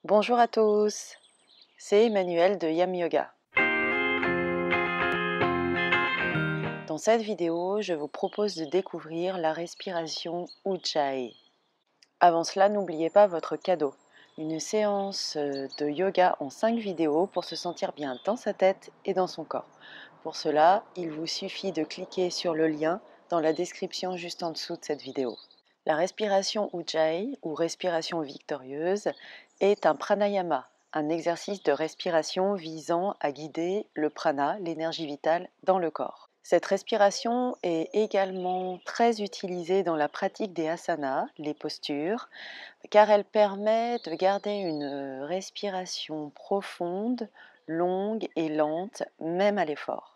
Bonjour à tous, c'est Emmanuel de Yam Yoga. Dans cette vidéo, je vous propose de découvrir la respiration Ujjayi. Avant cela, n'oubliez pas votre cadeau, une séance de yoga en 5 vidéos pour se sentir bien dans sa tête et dans son corps. Pour cela, il vous suffit de cliquer sur le lien dans la description juste en dessous de cette vidéo. La respiration Ujjayi, ou respiration victorieuse, est un pranayama, un exercice de respiration visant à guider le prana, l'énergie vitale, dans le corps. Cette respiration est également très utilisée dans la pratique des asanas, les postures, car elle permet de garder une respiration profonde, longue et lente, même à l'effort.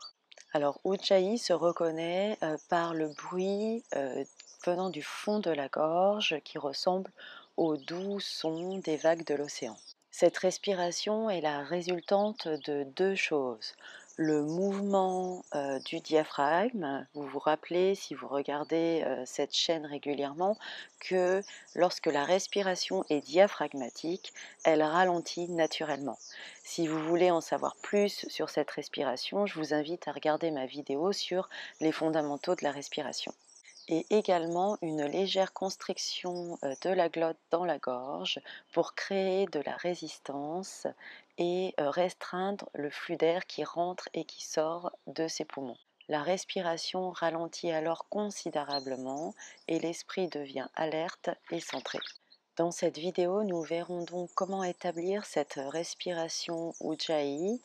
Alors Ujjayi se reconnaît par le bruit venant du fond de la gorge qui ressemble au doux son des vagues de l'océan. Cette respiration est la résultante de 2 choses. Le mouvement du diaphragme. Vous vous rappelez, si vous regardez cette chaîne régulièrement, que lorsque la respiration est diaphragmatique, elle ralentit naturellement. Si vous voulez en savoir plus sur cette respiration, je vous invite à regarder ma vidéo sur les fondamentaux de la respiration. Et également une légère constriction de la glotte dans la gorge pour créer de la résistance et restreindre le flux d'air qui rentre et qui sort de ses poumons. La respiration ralentit alors considérablement et l'esprit devient alerte et centré. Dans cette vidéo, nous verrons donc comment établir cette respiration Ujjayi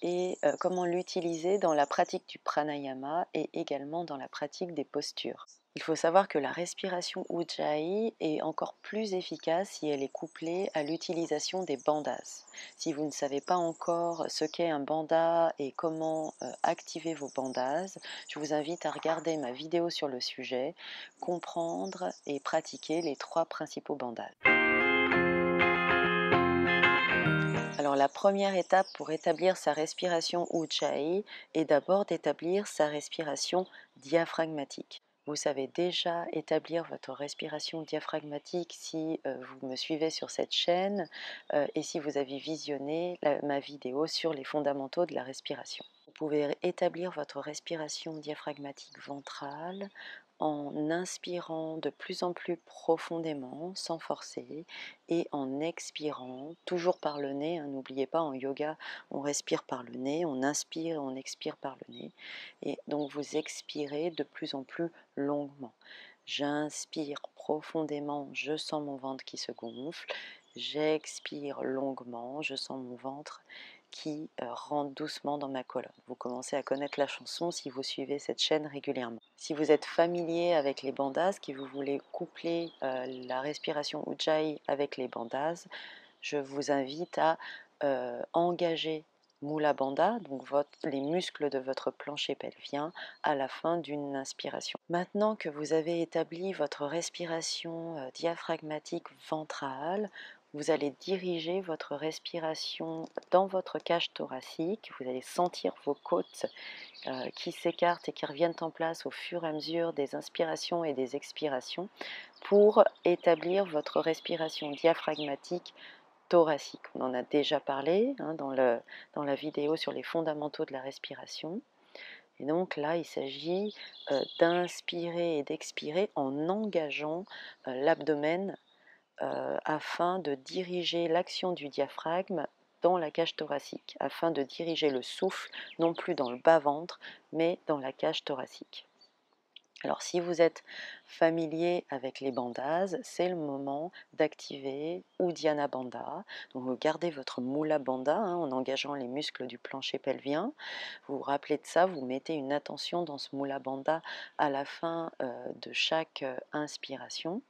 et comment l'utiliser dans la pratique du pranayama et également dans la pratique des postures. Il faut savoir que la respiration Ujjayi est encore plus efficace si elle est couplée à l'utilisation des bandas. Si vous ne savez pas encore ce qu'est un banda et comment activer vos bandas, je vous invite à regarder ma vidéo sur le sujet, comprendre et pratiquer les 3 principaux bandas. Alors la première étape pour établir sa respiration Ujjayi est d'abord d'établir sa respiration diaphragmatique. Vous savez déjà établir votre respiration diaphragmatique si vous me suivez sur cette chaîne et si vous avez visionné ma vidéo sur les fondamentaux de la respiration. Vous pouvez établir votre respiration diaphragmatique ventrale en inspirant de plus en plus profondément, sans forcer, et en expirant, toujours par le nez. N'oubliez pas, en yoga, on respire par le nez, on inspire et on expire par le nez. Et donc vous expirez de plus en plus longuement. J'inspire profondément, je sens mon ventre qui se gonfle. J'expire longuement, je sens mon ventre qui rentre doucement dans ma colonne. Vous commencez à connaître la chanson si vous suivez cette chaîne régulièrement. Si vous êtes familier avec les bandas, que vous voulez coupler la respiration Ujjayi avec les bandas, je vous invite à engager Mula Bandha, donc les muscles de votre plancher pelvien, à la fin d'une inspiration. Maintenant que vous avez établi votre respiration diaphragmatique ventrale, vous allez diriger votre respiration dans votre cage thoracique. Vous allez sentir vos côtes qui s'écartent et qui reviennent en place au fur et à mesure des inspirations et des expirations pour établir votre respiration diaphragmatique thoracique. On en a déjà parlé dans la vidéo sur les fondamentaux de la respiration. Et donc là, il s'agit d'inspirer et d'expirer en engageant l'abdomen afin de diriger l'action du diaphragme dans la cage thoracique, afin de diriger le souffle non plus dans le bas-ventre, mais dans la cage thoracique. Alors si vous êtes familier avec les bandas, c'est le moment d'activer Uddiyana Bandha. Donc vous gardez votre Mula Bandha en engageant les muscles du plancher pelvien. Vous vous rappelez de ça, vous mettez une attention dans ce Mula Bandha à la fin de chaque inspiration.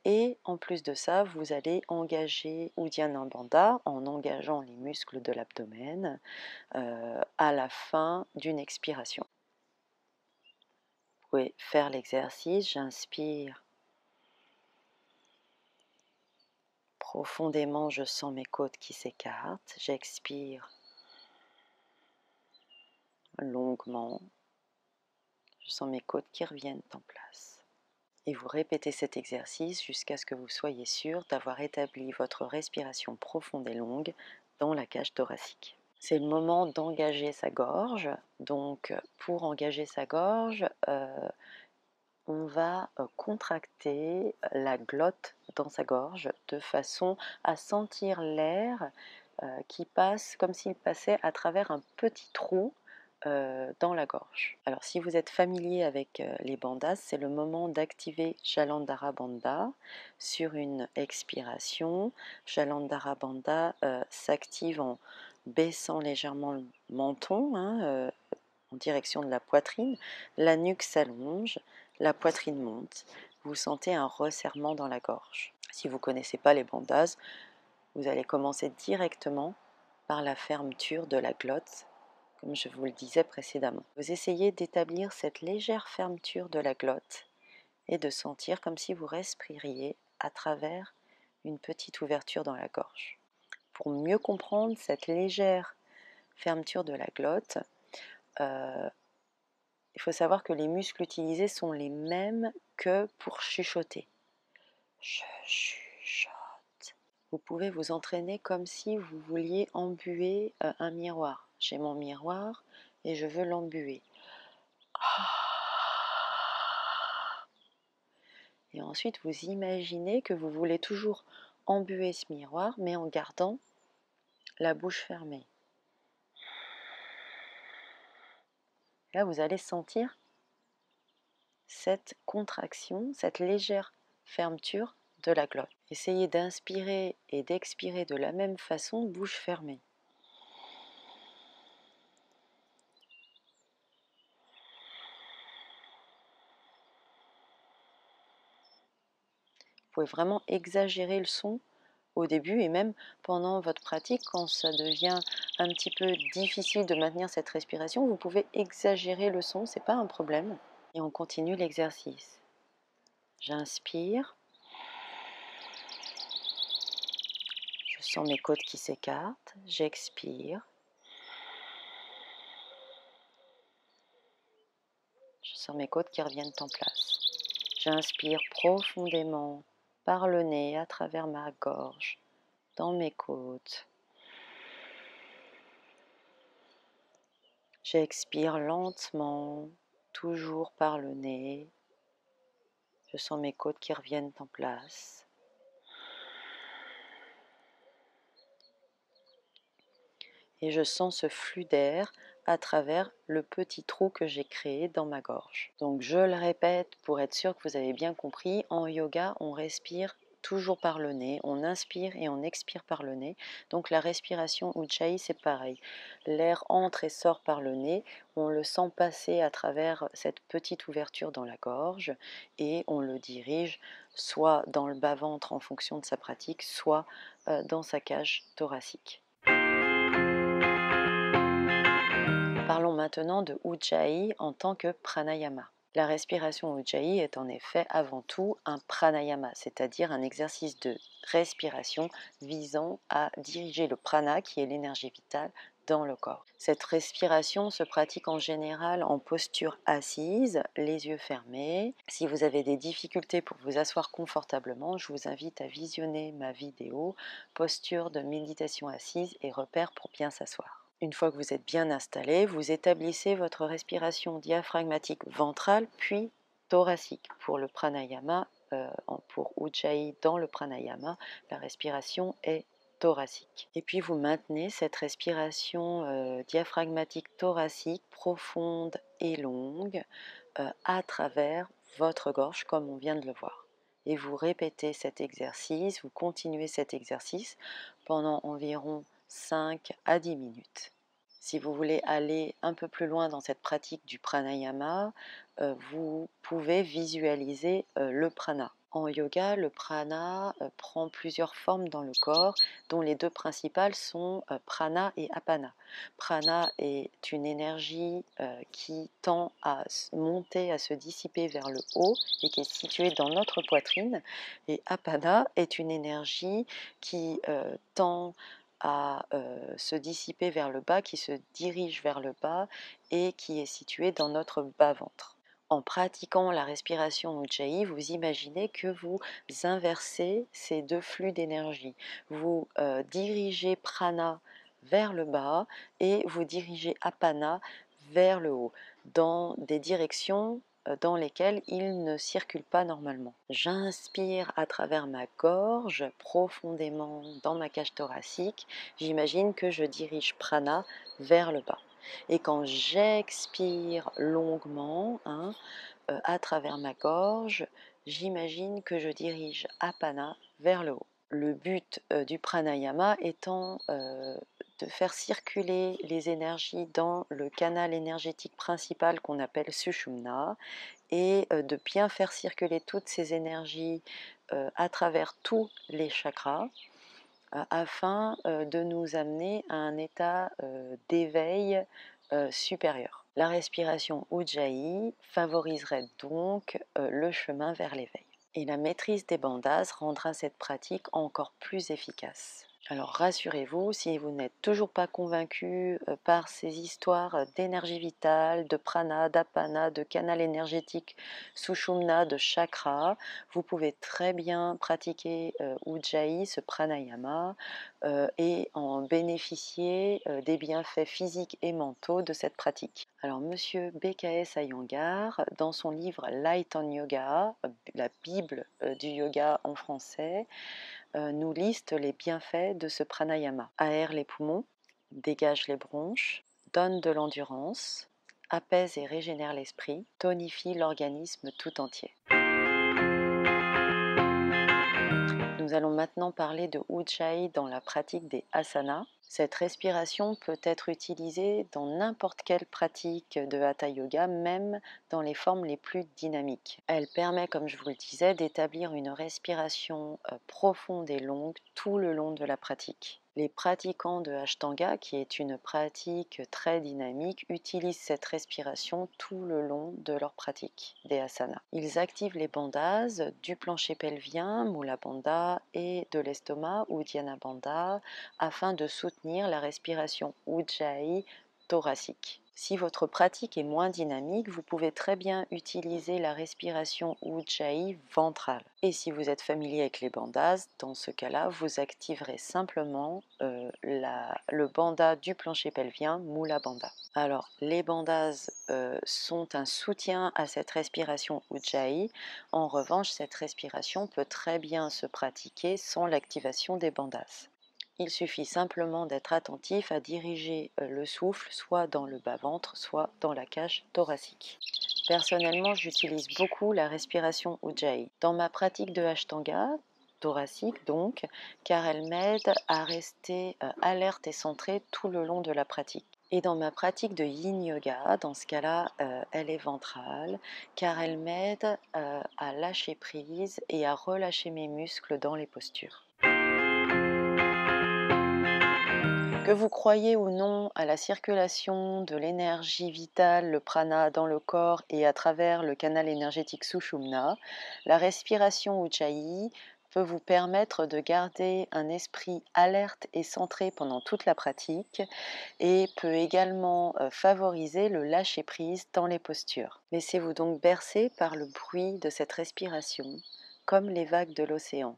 Et en plus de ça, vous allez engager Uddiyana Bandha en engageant les muscles de l'abdomen à la fin d'une expiration. Vous pouvez faire l'exercice, j'inspire profondément, je sens mes côtes qui s'écartent, j'expire longuement, je sens mes côtes qui reviennent en place. Et vous répétez cet exercice jusqu'à ce que vous soyez sûr d'avoir établi votre respiration profonde et longue dans la cage thoracique. C'est le moment d'engager sa gorge. Donc pour engager sa gorge, on va contracter la glotte dans sa gorge de façon à sentir l'air qui passe comme s'il passait à travers un petit trou dans la gorge. Alors si vous êtes familier avec les bandhas, c'est le moment d'activer Jalandhara Bandha sur une expiration. Jalandhara Bandha s'active en baissant légèrement le menton, en direction de la poitrine, la nuque s'allonge, la poitrine monte, vous sentez un resserrement dans la gorge. Si vous ne connaissez pas les bandhas, vous allez commencer directement par la fermeture de la glotte, comme je vous le disais précédemment. Vous essayez d'établir cette légère fermeture de la glotte et de sentir comme si vous respiriez à travers une petite ouverture dans la gorge. Pour mieux comprendre cette légère fermeture de la glotte, il faut savoir que les muscles utilisés sont les mêmes que pour chuchoter. Je chuchote. Vous pouvez vous entraîner comme si vous vouliez embuer un miroir. J'ai mon miroir et je veux l'embuer. Et ensuite, vous imaginez que vous voulez toujours embuer ce miroir, mais en gardant la bouche fermée. Là, vous allez sentir cette contraction, cette légère fermeture de la glotte. Essayez d'inspirer et d'expirer de la même façon, bouche fermée. Vous pouvez vraiment exagérer le son au début et même pendant votre pratique, quand ça devient un petit peu difficile de maintenir cette respiration, vous pouvez exagérer le son, c'est pas un problème. Et on continue l'exercice. J'inspire. Je sens mes côtes qui s'écartent. J'expire. Je sens mes côtes qui reviennent en place. J'inspire profondément par le nez, à travers ma gorge, dans mes côtes. J'expire lentement, toujours par le nez. Je sens mes côtes qui reviennent en place. Et je sens ce flux d'air à travers le petit trou que j'ai créé dans ma gorge. Donc je le répète pour être sûr que vous avez bien compris, en yoga on respire toujours par le nez, on inspire et on expire par le nez. Donc la respiration Ujjayi c'est pareil, l'air entre et sort par le nez, on le sent passer à travers cette petite ouverture dans la gorge et on le dirige soit dans le bas-ventre en fonction de sa pratique, soit dans sa cage thoracique. Parlons maintenant de Ujjayi en tant que pranayama. La respiration Ujjayi est en effet avant tout un pranayama, c'est-à-dire un exercice de respiration visant à diriger le prana, qui est l'énergie vitale, dans le corps. Cette respiration se pratique en général en posture assise, les yeux fermés. Si vous avez des difficultés pour vous asseoir confortablement, je vous invite à visionner ma vidéo posture de méditation assise et repères pour bien s'asseoir. Une fois que vous êtes bien installé, vous établissez votre respiration diaphragmatique ventrale puis thoracique. Pour le pranayama, pour Ujjayi dans le pranayama, la respiration est thoracique. Et puis vous maintenez cette respiration diaphragmatique thoracique profonde et longue à travers votre gorge comme on vient de le voir. Et vous répétez cet exercice, vous continuez cet exercice pendant environ 5 à 10 minutes. Si vous voulez aller un peu plus loin dans cette pratique du pranayama, vous pouvez visualiser le prana. En yoga, le prana prend plusieurs formes dans le corps, dont les deux principales sont prana et apana. Prana est une énergie qui tend à monter, à se dissiper vers le haut et qui est située dans notre poitrine. Et apana est une énergie qui tend à se dissiper vers le bas, qui se dirige vers le bas et qui est située dans notre bas-ventre. En pratiquant la respiration Ujjayi, vous imaginez que vous inversez ces deux flux d'énergie. Vous dirigez prana vers le bas et vous dirigez apana vers le haut, dans des directions dans lesquelles il ne circule pas normalement. J'inspire à travers ma gorge, profondément dans ma cage thoracique. J'imagine que je dirige prana vers le bas. Et quand j'expire longuement, à travers ma gorge, j'imagine que je dirige apana vers le haut. Le but du pranayama étant de faire circuler les énergies dans le canal énergétique principal qu'on appelle Sushumna et de bien faire circuler toutes ces énergies à travers tous les chakras afin de nous amener à un état d'éveil supérieur. La respiration Ujjayi favoriserait donc le chemin vers l'éveil. Et la maîtrise des bandhas rendra cette pratique encore plus efficace. Alors rassurez-vous, si vous n'êtes toujours pas convaincu par ces histoires d'énergie vitale, de prana, d'apana, de canal énergétique, sushumna, de chakra, vous pouvez très bien pratiquer Ujjayi, ce pranayama, et en bénéficier des bienfaits physiques et mentaux de cette pratique. Alors Monsieur BKS Iyengar, dans son livre Light on Yoga, la Bible du yoga en français, nous liste les bienfaits de ce pranayama. Aère les poumons, dégage les bronches, donne de l'endurance, apaise et régénère l'esprit, tonifie l'organisme tout entier. Nous allons maintenant parler de Ujjayi dans la pratique des asanas. Cette respiration peut être utilisée dans n'importe quelle pratique de Hatha Yoga, même dans les formes les plus dynamiques. Elle permet, comme je vous le disais, d'établir une respiration profonde et longue tout le long de la pratique. Les pratiquants de Ashtanga, qui est une pratique très dynamique, utilisent cette respiration tout le long de leur pratique des asanas. Ils activent les bandhas du plancher pelvien, Mula Bandha, et de l'estomac, Uddiyana Bandha, afin de soutenir la respiration Ujjayi thoracique. Si votre pratique est moins dynamique, vous pouvez très bien utiliser la respiration Ujjayi ventrale. Et si vous êtes familier avec les bandhas, dans ce cas-là, vous activerez simplement le bandha du plancher pelvien, Mula Bandha. Alors, les bandhas sont un soutien à cette respiration Ujjayi. En revanche, cette respiration peut très bien se pratiquer sans l'activation des bandhas. Il suffit simplement d'être attentif à diriger le souffle soit dans le bas-ventre, soit dans la cage thoracique. Personnellement, j'utilise beaucoup la respiration Ujjayi dans ma pratique de Ashtanga, thoracique donc, car elle m'aide à rester alerte et centrée tout le long de la pratique. Et dans ma pratique de Yin Yoga, dans ce cas-là, elle est ventrale, car elle m'aide à lâcher prise et à relâcher mes muscles dans les postures. Que vous croyez ou non à la circulation de l'énergie vitale, le prana, dans le corps et à travers le canal énergétique Sushumna, la respiration Ujjayi peut vous permettre de garder un esprit alerte et centré pendant toute la pratique et peut également favoriser le lâcher-prise dans les postures. Laissez-vous donc bercer par le bruit de cette respiration, comme les vagues de l'océan.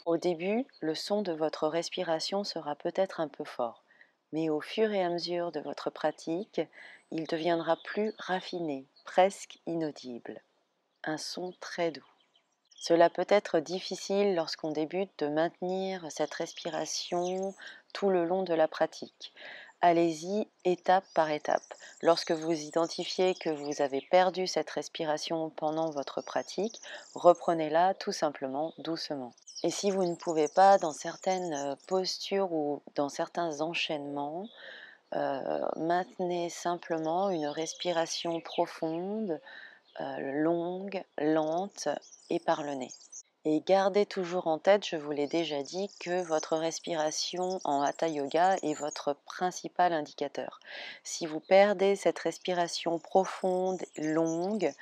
Au début, le son de votre respiration sera peut-être un peu fort, mais au fur et à mesure de votre pratique, il deviendra plus raffiné, presque inaudible. Un son très doux. Cela peut être difficile lorsqu'on débute de maintenir cette respiration tout le long de la pratique. Allez-y étape par étape. Lorsque vous identifiez que vous avez perdu cette respiration pendant votre pratique, reprenez-la tout simplement doucement. Et si vous ne pouvez pas, dans certaines postures ou dans certains enchaînements, maintenez simplement une respiration profonde, longue, lente et par le nez. Et gardez toujours en tête, je vous l'ai déjà dit, que votre respiration en Hatha Yoga est votre principal indicateur. Si vous perdez cette respiration profonde, longue,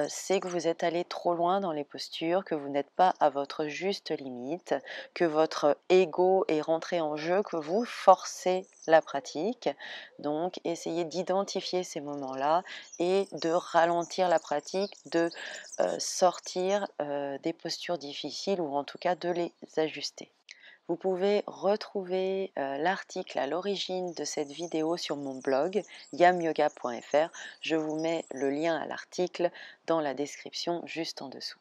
c'est que vous êtes allé trop loin dans les postures, que vous n'êtes pas à votre juste limite, que votre ego est rentré en jeu, que vous forcez la pratique. Donc essayez d'identifier ces moments-là et de ralentir la pratique, de sortir des postures difficiles ou en tout cas de les ajuster. Vous pouvez retrouver l'article à l'origine de cette vidéo sur mon blog yamyoga.fr. Je vous mets le lien à l'article dans la description juste en dessous.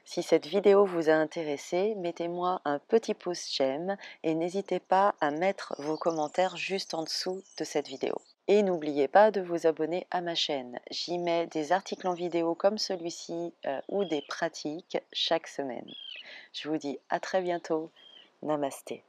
Si cette vidéo vous a intéressé, mettez-moi un petit pouce j'aime et n'hésitez pas à mettre vos commentaires juste en dessous de cette vidéo. Et n'oubliez pas de vous abonner à ma chaîne. J'y mets des articles en vidéo comme celui-ci ou des pratiques chaque semaine. Je vous dis à très bientôt. Namasté.